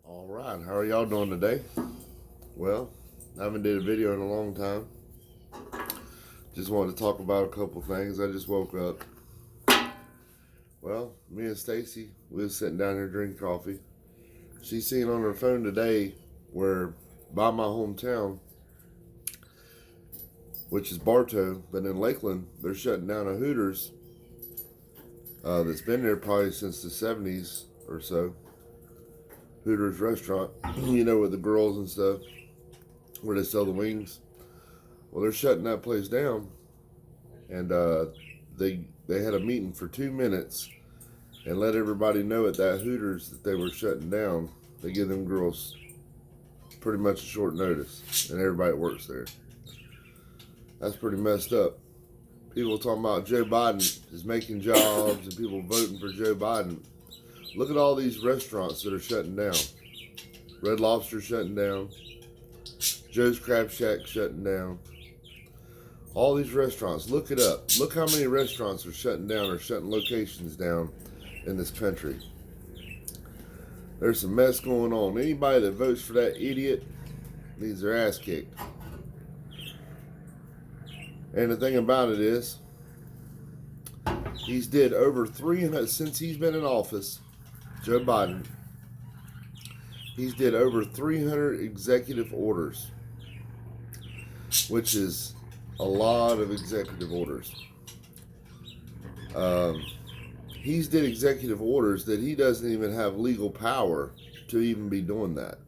All right, how are y'all doing today? Well, I haven't did a video in a long time. Just wanted to talk about a couple things. I just woke up. Well, me and Stacy, we was sitting down here drinking coffee. She seen on her phone today where by my hometown, which is Bartow, but in Lakeland, they're shutting down a Hooters that's been there probably since the 70s or so. Hooters restaurant, with the girls and stuff, where they sell the wings. Well, they're shutting that place down, and they had a meeting for 2 minutes and let everybody know at that Hooters that they were shutting down. They give them girls pretty much a short notice, and everybody that works there. That's pretty messed up. People talking about Joe Biden is making jobs and people voting for Joe Biden. Look at all these restaurants that are shutting down. Red Lobster shutting down. Joe's Crab Shack shutting down. All these restaurants, look it up. Look how many restaurants are shutting down or shutting locations down in this country. There's some mess going on. Anybody that votes for that idiot needs their ass kicked. And the thing about it is, he's did over 300, since he's been in office, Joe Biden, he's did over 300 executive orders, which is a lot of executive orders. He's did executive orders that he doesn't even have legal power to even be doing that.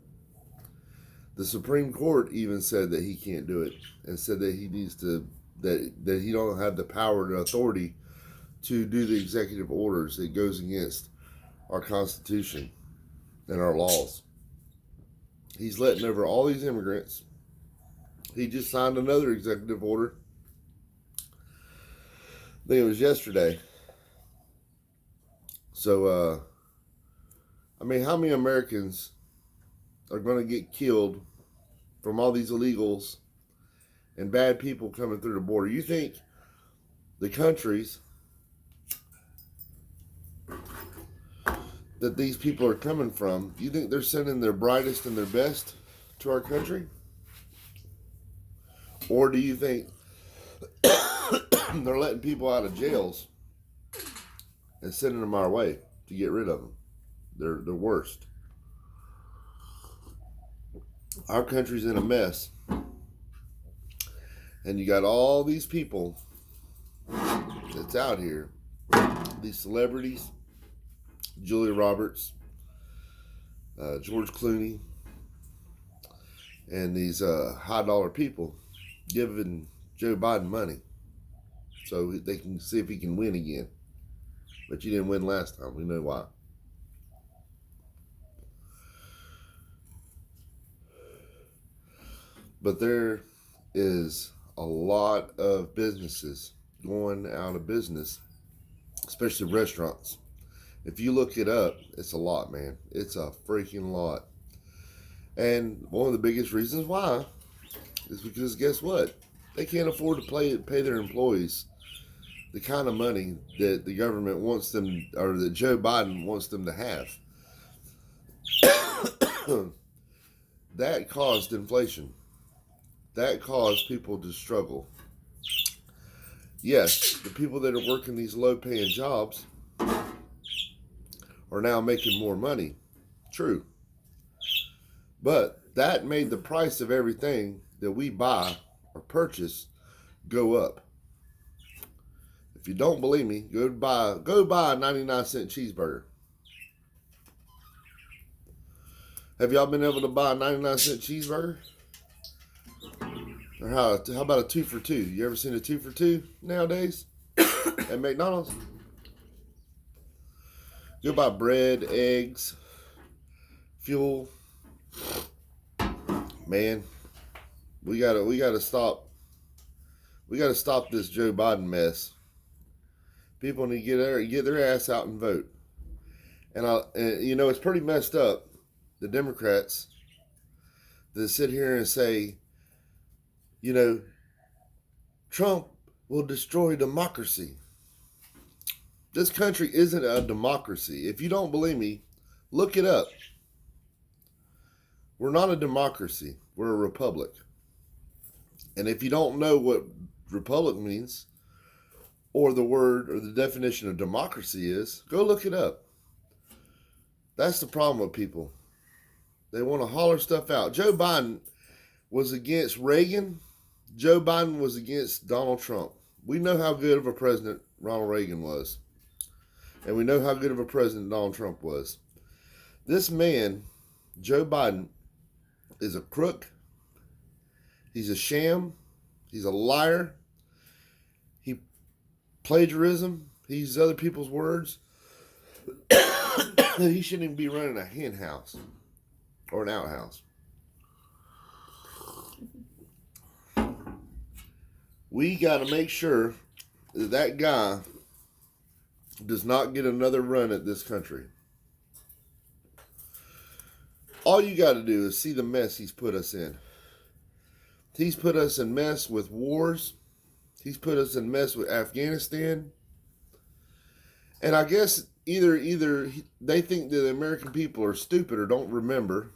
The Supreme Court even said that he can't do it, and said that he needs to, that he don't have the power and authority to do the executive orders that goes against our Constitution and our laws. He's letting over all these immigrants. He just signed another executive order. I think it was yesterday. So, how many Americans are going to get killed from all these illegals and bad people coming through the border? You think the countries that these people are coming from, you think they're sending their brightest and their best to our country? Or do you think they're letting people out of jails and sending them our way to get rid of them? They're the worst. Our country's in a mess. And you got all these people that's out here, these celebrities, Julia Roberts, George Clooney, and these high dollar people giving Joe Biden money so they can see if he can win again. But you didn't win last time. We know why. But there is a lot of businesses going out of business, especially restaurants. If you look it up, it's a lot, man. It's a freaking lot. And one of the biggest reasons why is because guess what? They can't afford to pay their employees the kind of money that the government wants them, or that Joe Biden wants them to have. That caused inflation. That caused people to struggle. Yes, the people that are working these low-paying jobs are now making more money. True. But that made the price of everything that we buy or purchase go up. If you don't believe me, go buy a 99-cent cheeseburger. Have y'all been able to buy a 99-cent cheeseburger? Or how about a 2 for 2? You ever seen a 2 for 2 nowadays at McDonald's? Go buy bread, eggs, fuel. Man, we gotta stop. We gotta stop this Joe Biden mess. People need to get their ass out and vote. And it's pretty messed up. The Democrats that sit here and say, Trump will destroy democracy. This country isn't a democracy. If you don't believe me, look it up. We're not a democracy. We're a republic. And if you don't know what republic means, or the word or the definition of democracy is, go look it up. That's the problem with people. They want to holler stuff out. Joe Biden was against Reagan. Joe Biden was against Donald Trump. We know how good of a president Ronald Reagan was. And we know how good of a president Donald Trump was. This man, Joe Biden, is a crook. He's a sham. He's a liar. He plagiarism. He uses other people's words. He shouldn't even be running a hen house or an outhouse. We got to make sure that that guy does not get another run at this country. All you got to do is see the mess he's put us in. He's put us in mess with wars. He's put us in mess with Afghanistan. And I guess either they think that the American people are stupid or don't remember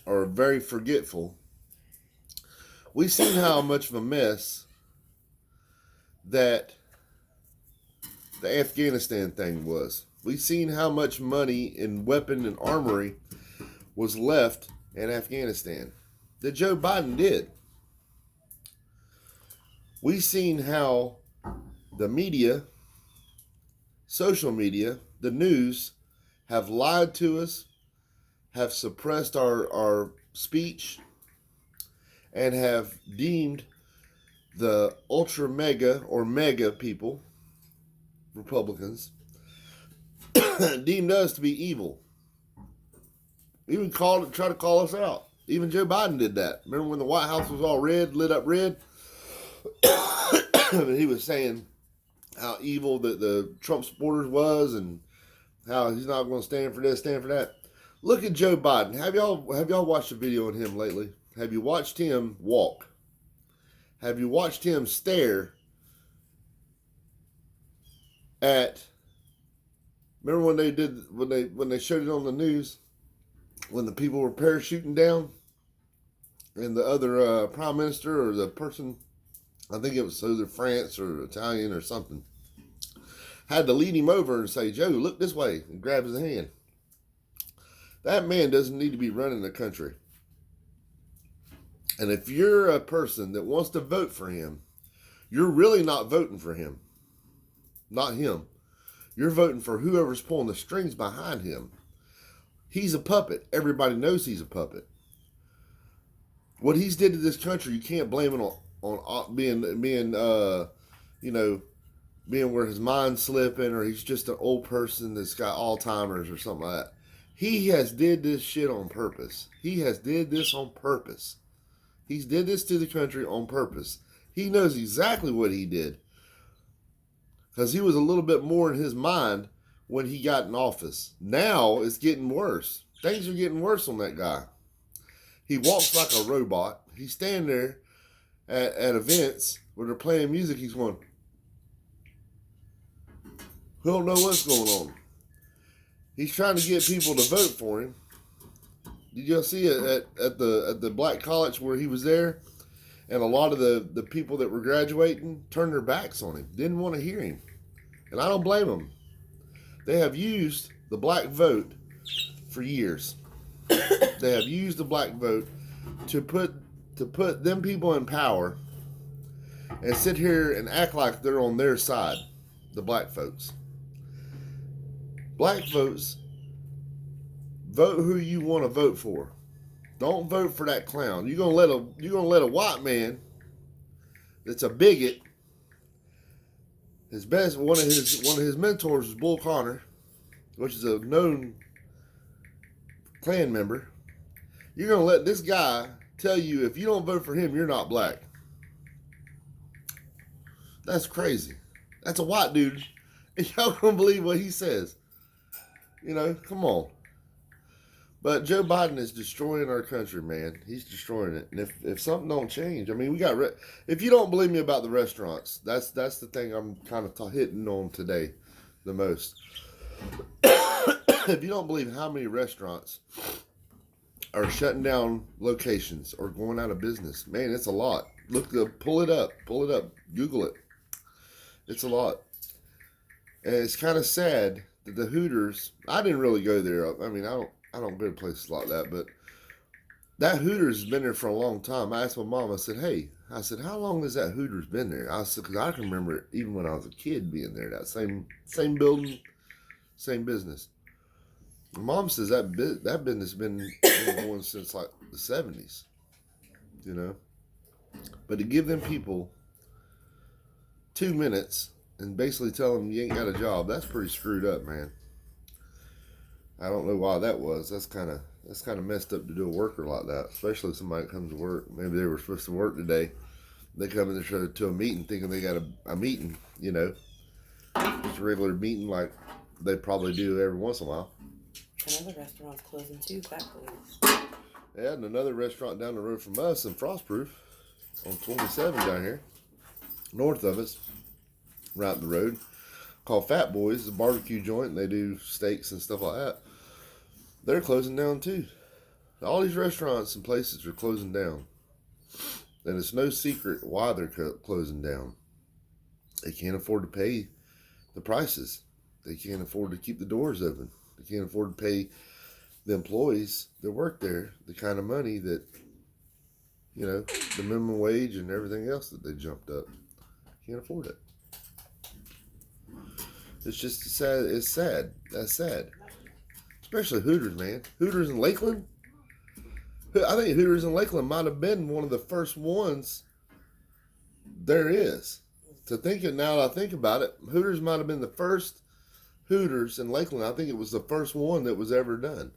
or very forgetful. We've seen how much of a mess that the Afghanistan thing was. We've seen how much money in weapon and armory was left in Afghanistan that Joe Biden did. We've seen how the media, social media, the news have lied to us, have suppressed our speech, and have deemed the ultra mega or mega people, Republicans, deemed us to be evil. Even tried to call us out. Even Joe Biden did that. Remember when the White House was all red, lit up red? And he was saying how evil the Trump supporters was and how he's not going to stand for this, stand for that. Look at Joe Biden. Have y'all watched a video on him lately? Have you watched him walk? Have you watched him stare at? Remember when they showed it on the news when the people were parachuting down and the other prime minister or the person, I think it was either France or Italian or something, had to lead him over and say, "Joe, look this way," and grab his hand. That man doesn't need to be running the country. And if you're a person that wants to vote for him, you're really not voting for him. Not him. You're voting for whoever's pulling the strings behind him. He's a puppet. Everybody knows he's a puppet. What he's did to this country, you can't blame it on being where his mind's slipping or he's just an old person that's got Alzheimer's or something like that. He has did this shit on purpose. He has did this on purpose. He's did this to the country on purpose. He knows exactly what he did. Because he was a little bit more in his mind when he got in office. Now it's getting worse. Things are getting worse on that guy. He walks like a robot. He's standing there at events where they're playing music. He's going, we don't know what's going on. He's trying to get people to vote for him. Did y'all see it at the black college where he was there? And a lot of the people that were graduating turned their backs on him. Didn't want to hear him. And I don't blame them. They have used the black vote for years. They have used the black vote to put them people in power and sit here and act like they're on their side, the black folks. Black folks, vote who you want to vote for. Don't vote for that clown. You're gonna let a white man that's a bigot. One of his mentors is Bull Connor, which is a known Klan member. You're gonna let this guy tell you if you don't vote for him, you're not black. That's crazy. That's a white dude, and y'all gonna believe what he says. Come on. But Joe Biden is destroying our country, man. He's destroying it. And if something don't change, I mean, if you don't believe me about the restaurants, that's the thing I'm kind of hitting on today the most. If you don't believe how many restaurants are shutting down locations or going out of business. Man, it's a lot. Pull it up, Google it. It's a lot, and it's kind of sad that the Hooters. I didn't really go there. I mean, I don't go to places like that, but that Hooters has been there for a long time. I asked my mom. I said, "Hey," I said, "how long has that Hooters been there?" I said, "Because I can remember it even when I was a kid being there. That same building, same business." My mom says that business has been going since like the 70s, you know. But to give them people 2 minutes and basically tell them you ain't got a job, that's pretty screwed up, man. I don't know why that was. That's kind of messed up to do a worker like that, especially if somebody comes to work. Maybe they were supposed to work today. They come in there to a meeting thinking they got a meeting, you know, just a regular meeting like they probably do every once in a while. Another restaurant's closing too, Fat Boys. Yeah, and another restaurant down the road from us in Frostproof on 27 down here, north of us, right up the road, called Fat Boys. It's a barbecue joint, and they do steaks and stuff like that. They're closing down too. All these restaurants and places are closing down. And it's no secret why they're closing down. They can't afford to pay the prices. They can't afford to keep the doors open. They can't afford to pay the employees that work there the kind of money that, you know, the minimum wage and everything else that they jumped up. Can't afford it. It's just sad. It's sad. That's sad. Especially Hooters, man. Hooters in Lakeland. I think Hooters in Lakeland might have been one of the first ones there is. Now that I think about it, Hooters might have been the first Hooters in Lakeland. I think it was the first one that was ever done.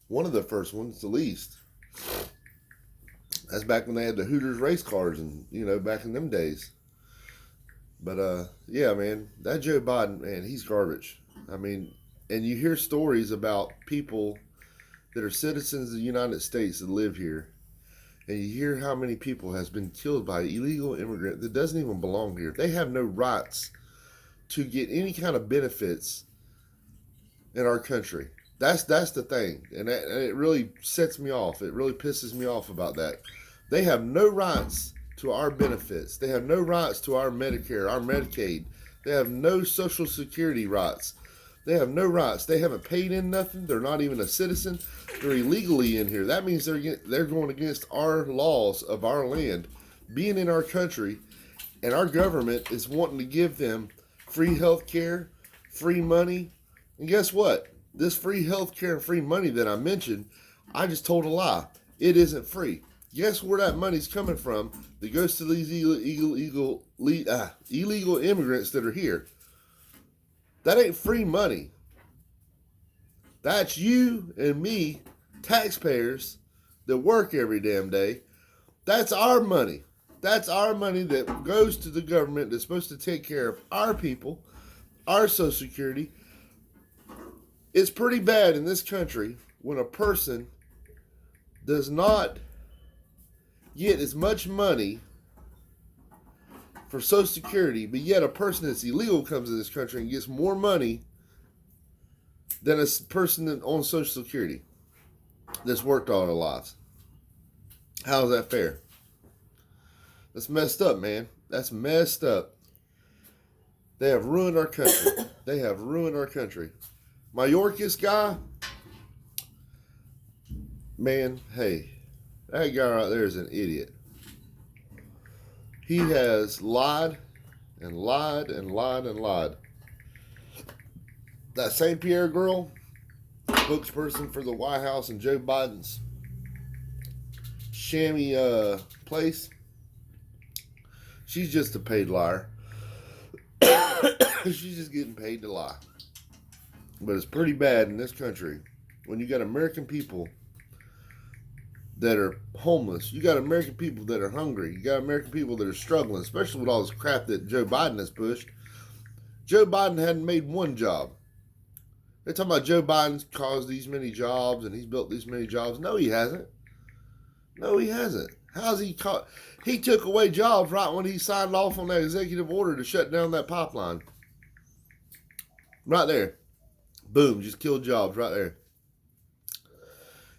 One of the first ones, at least. That's back when they had the Hooters race cars and, you know, back in them days. But, yeah, man, that Joe Biden, man, he's garbage. I mean, and you hear stories about people that are citizens of the United States that live here, and you hear how many people has been killed by illegal immigrant that doesn't even belong here. They have no rights to get any kind of benefits in our country. That's the thing, and it really sets me off. It really pisses me off about that. They have no rights to our benefits. They have no rights to our Medicare, our Medicaid. They have no Social Security rights. They have no rights. They haven't paid in nothing. They're not even a citizen. They're illegally in here. That means they're going against our laws of our land, being in our country, and our government is wanting to give them free health care, free money. And guess what? This free health care and free money that I mentioned, I just told a lie. It isn't free. Guess where that money's coming from that goes to these illegal immigrants that are here? That ain't free money. That's you and me, taxpayers, that work every damn day. That's our money. That's our money that goes to the government that's supposed to take care of our people, our Social Security. It's pretty bad in this country when a person does not get as much money for Social Security, but yet a person that's illegal comes to this country and gets more money than a person on Social Security that's worked all their lives. How is that fair? That's messed up, man. That's messed up. They have ruined our country. They have ruined our country. Mayorkas guy, man, hey, that guy right there is an idiot. He has lied and lied and lied and lied. That St. Pierre girl, spokesperson for the White House and Joe Biden's shammy place, she's just a paid liar. She's just getting paid to lie. But it's pretty bad in this country when you got American people that are homeless. You got American people that are hungry. You got American people that are struggling, especially with all this crap that Joe Biden has pushed. Joe Biden hadn't made one job. They're talking about Joe Biden's caused these many jobs and he's built these many jobs. No, he hasn't. No, he hasn't. How's he caught? He took away jobs right when he signed off on that executive order to shut down that pipeline. Right there. Boom, just killed jobs right there.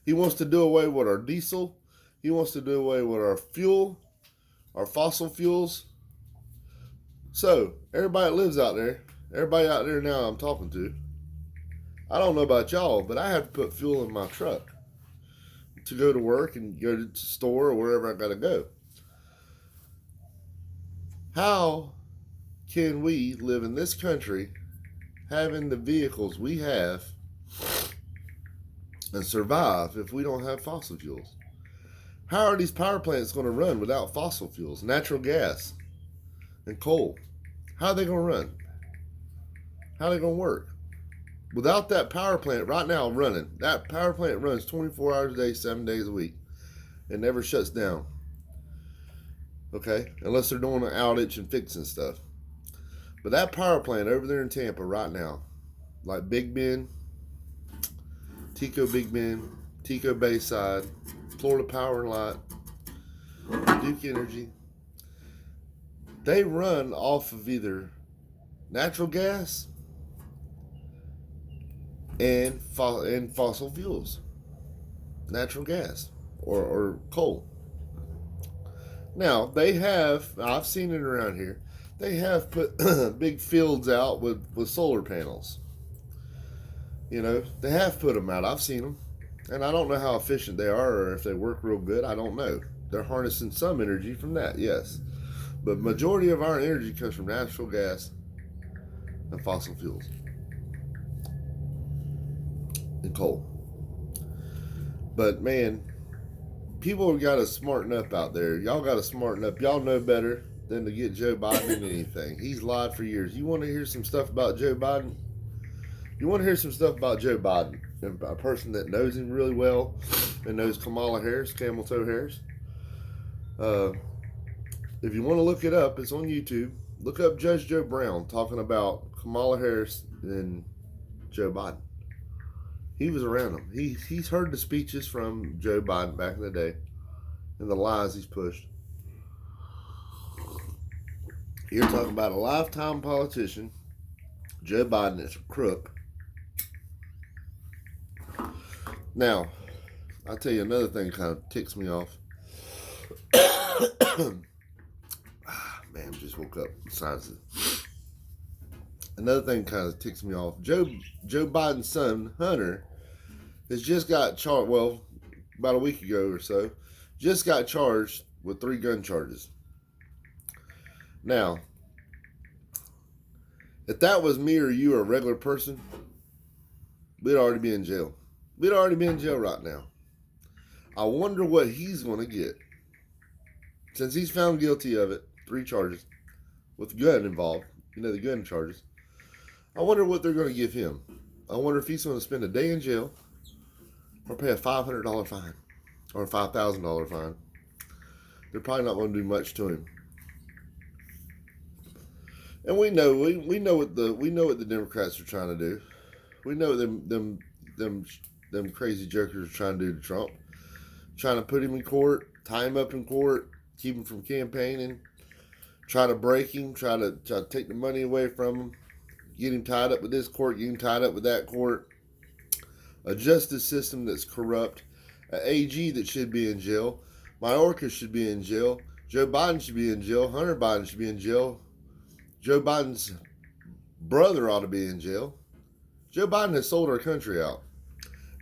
He wants to do away with our diesel. He wants to do away with our fuel, our fossil fuels. So, everybody that lives out there, everybody out there now I'm talking to, I don't know about y'all, but I have to put fuel in my truck to go to work and go to the store or wherever I got to go. How can we live in this country having the vehicles we have and survive if we don't have fossil fuels? How are these power plants going to run without fossil fuels, natural gas, and coal? How are they going to run? How are they going to work? Without that power plant right now running, that power plant runs 24 hours a day, 7 days a week. It never shuts down. Okay? Unless they're doing an outage and fixing stuff. But that power plant over there in Tampa right now, like Big Bend, Tico Big Bend, Tico Bayside, Florida Power and Light, Duke Energy, they run off of either natural gas and fossil fuels, natural gas or coal. Now, they have, I've seen it around here, they have put big fields out with solar panels. You know, they have put them out. I've seen them. And I don't know how efficient they are or if they work real good. I don't know. They're harnessing some energy from that, yes. But majority of our energy comes from natural gas and fossil fuels. And coal. But man, people have got to smarten up out there. Y'all got to smarten up. Y'all know better than to get Joe Biden in anything. He's lied for years. You want to hear some stuff about Joe Biden? You want to hear some stuff about Joe Biden? A person that knows him really well and knows Kamala Harris, Camel Toe Harris. If you want to look it up, it's on YouTube. Look up Judge Joe Brown talking about Kamala Harris and Joe Biden. He was around him. He's heard the speeches from Joe Biden back in the day and the lies he's pushed. You're talking about a lifetime politician. Joe Biden is a crook. Now, I'll tell you another thing kind of ticks me off. Man, just woke up. Another thing kind of ticks me off. Joe Biden's son, Hunter, has just got charged, well, about a week ago or so, just got charged with 3 gun charges. Now, if that was me or you or a regular person, we'd already be in jail. We'd already be in jail right now. I wonder what he's going to get. Since he's found guilty of it, 3 charges, with gun involved, you know, the gun charges. I wonder what they're going to give him. I wonder if he's going to spend a day in jail or pay a $500 fine or a $5,000 fine. They're probably not going to do much to him. And we know what the Democrats are trying to do. We know them crazy jokers are trying to do to Trump, trying to put him in court, tie him up in court, keep him from campaigning, try to break him, try to take the money away from him, get him tied up with this court, get him tied up with that court. A justice system that's corrupt, an AG that should be in jail, Mayorkas should be in jail, Joe Biden should be in jail, Hunter Biden should be in jail, Joe Biden's brother ought to be in jail. Joe Biden has sold our country out.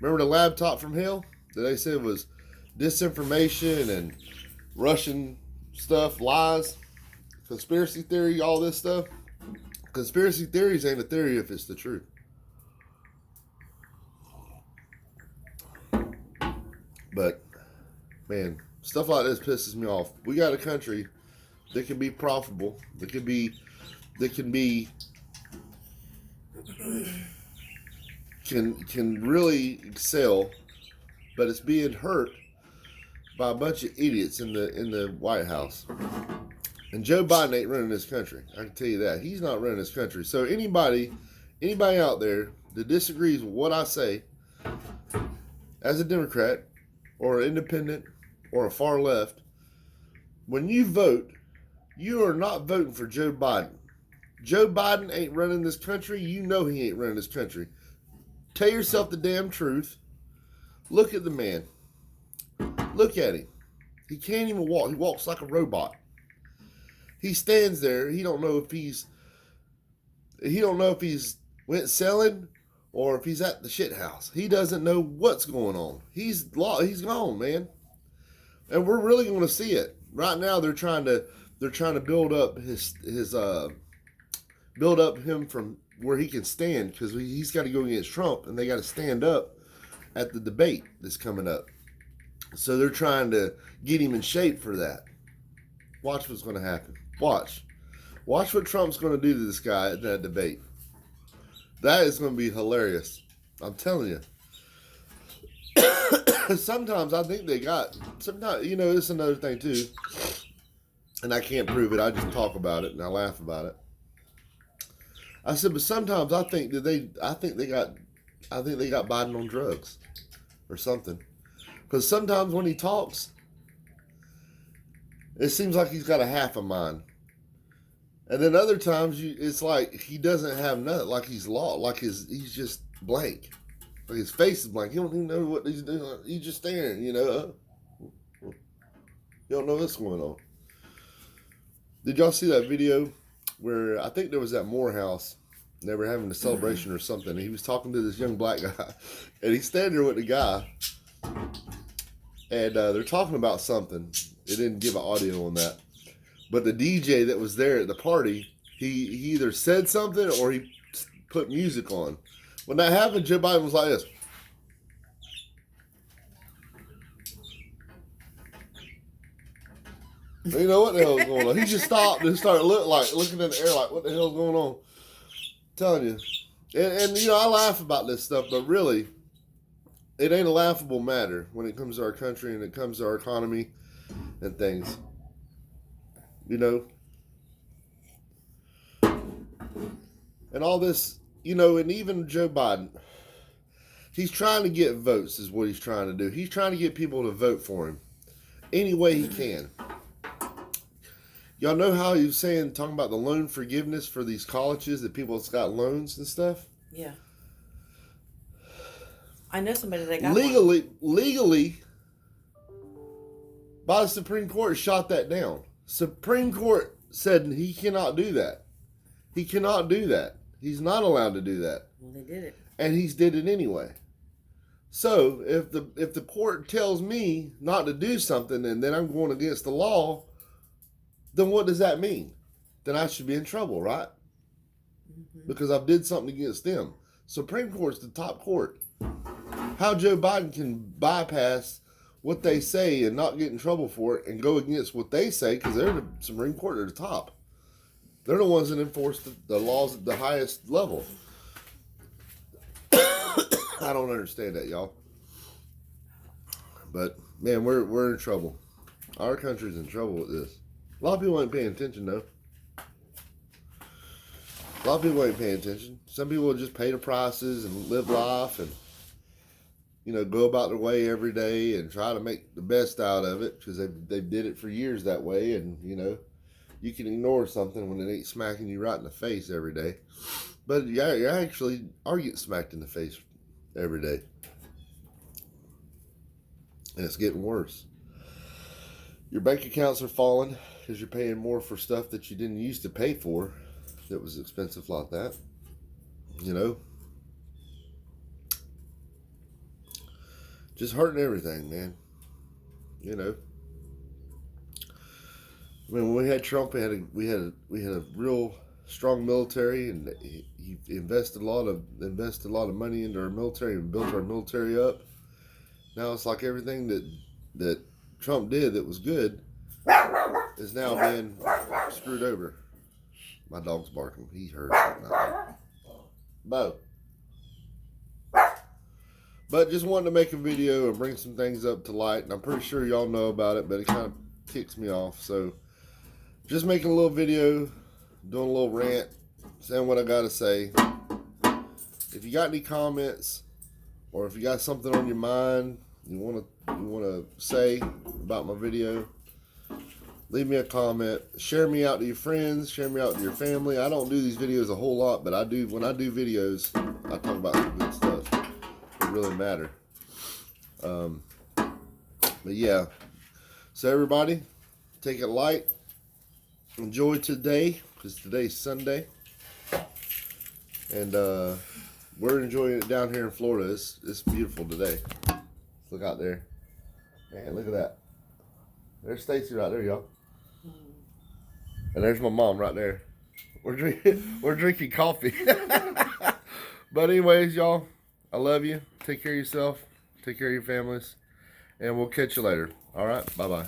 Remember the laptop from hell that they said was disinformation and Russian stuff, lies, conspiracy theory, all this stuff? Conspiracy theories ain't a theory if it's the truth. But, man, stuff like this pisses me off. We got a country that can be profitable, that can really excel, but it's being hurt by a bunch of idiots in the White House. And Joe Biden ain't running this country. I can tell you that. He's not running this country. So anybody out there that disagrees with what I say as a Democrat or an independent or a far left, when you vote, you are not voting for Joe Biden. Joe Biden ain't running this country. You know he ain't running this country. Tell yourself the damn truth. Look at the man. Look at him. He can't even walk. He walks like a robot. He stands there. He don't know if he's went selling or if he's at the shit house. He doesn't know what's going on. He's gone, man. And we're really going to see it. Right now they're trying to build up build up him from where he can stand, because he's got to go against Trump, and they got to stand up at the debate that's coming up. So they're trying to get him in shape for that. Watch what's going to happen. Watch what Trump's going to do to this guy at that debate. That is going to be hilarious. I'm telling you. Sometimes I think sometimes, it's another thing too. And I can't prove it. I just talk about it and I laugh about it. I said, but sometimes I think they got Biden on drugs or something. Because sometimes when he talks, it seems like he's got a half a mind. And then other times it's like he doesn't have nothing, like he's lost, like he's just blank. Like his face is blank. You don't even know what he's doing. He's just staring, You don't know what's going on. Did y'all see that video where I think there was at Morehouse, they were having a celebration or something, and he was talking to this young black guy, and he's standing there with the guy, and they're talking about something. It didn't give an audio on that, but the DJ that was there at the party, he either said something or he put music on. When that happened, Joe Biden was like this. You know what the hell's going on? He just stopped and started looking in the air like, what the hell's going on? I'm telling you. And I laugh about this stuff, but really, it ain't a laughable matter when it comes to our country and it comes to our economy and things. And all this, and even Joe Biden, he's trying to get votes is what he's trying to do. He's trying to get people to vote for him any way he can. Y'all know how he was talking about the loan forgiveness for these colleges, that people that's got loans and stuff? Yeah. I know somebody that got legally, by the Supreme Court, shot that down. Supreme Court said he cannot do that. He cannot do that. He's not allowed to do that. Well, they did it. And he's did it anyway. So if the court tells me not to do something and then I'm going against the law, then what does that mean? Then I should be in trouble, right? Mm-hmm. Because I've did something against them. Supreme Court's the top court. How Joe Biden can bypass what they say and not get in trouble for it and go against what they say, because they're the Supreme Court at the top. They're the ones that enforce the laws at the highest level. I don't understand that, y'all. But, man, we're in trouble. Our country's in trouble with this. A lot of people ain't paying attention, though. A lot of people ain't paying attention. Some people just pay the prices and live life and, go about their way every day and try to make the best out of it, because they did it for years that way. And, you can ignore something when it ain't smacking you right in the face every day. But you actually are getting smacked in the face every day. And it's getting worse. Your bank accounts are falling because you're paying more for stuff that you didn't used to pay for that was expensive like that. Just hurting everything, man. When we had Trump, we had a real strong military, and he invested a lot of money into our military and built our military up. Now it's like everything that Trump did that was good is now being screwed over. My dog's barking. He heard something out there. Bo. But just wanted to make a video and bring some things up to light, and I'm pretty sure y'all know about it, but it kind of ticks me off. So just making a little video, doing a little rant, saying what I gotta say. If you got any comments, or if you got something on your mind you wanna say about my video, leave me a comment. Share me out to your friends. Share me out to your family. I don't do these videos a whole lot, but when I do videos, I talk about some good stuff. It really matter. But yeah, so everybody, take it light. Enjoy today, because today's Sunday. And we're enjoying it down here in Florida. It's beautiful today. Look out there. Man, look at that. There's Stacy right there, y'all. And there's my mom right there. We're drinking coffee. But anyways, y'all, I love you. Take care of yourself. Take care of your families. And we'll catch you later. All right? Bye-bye.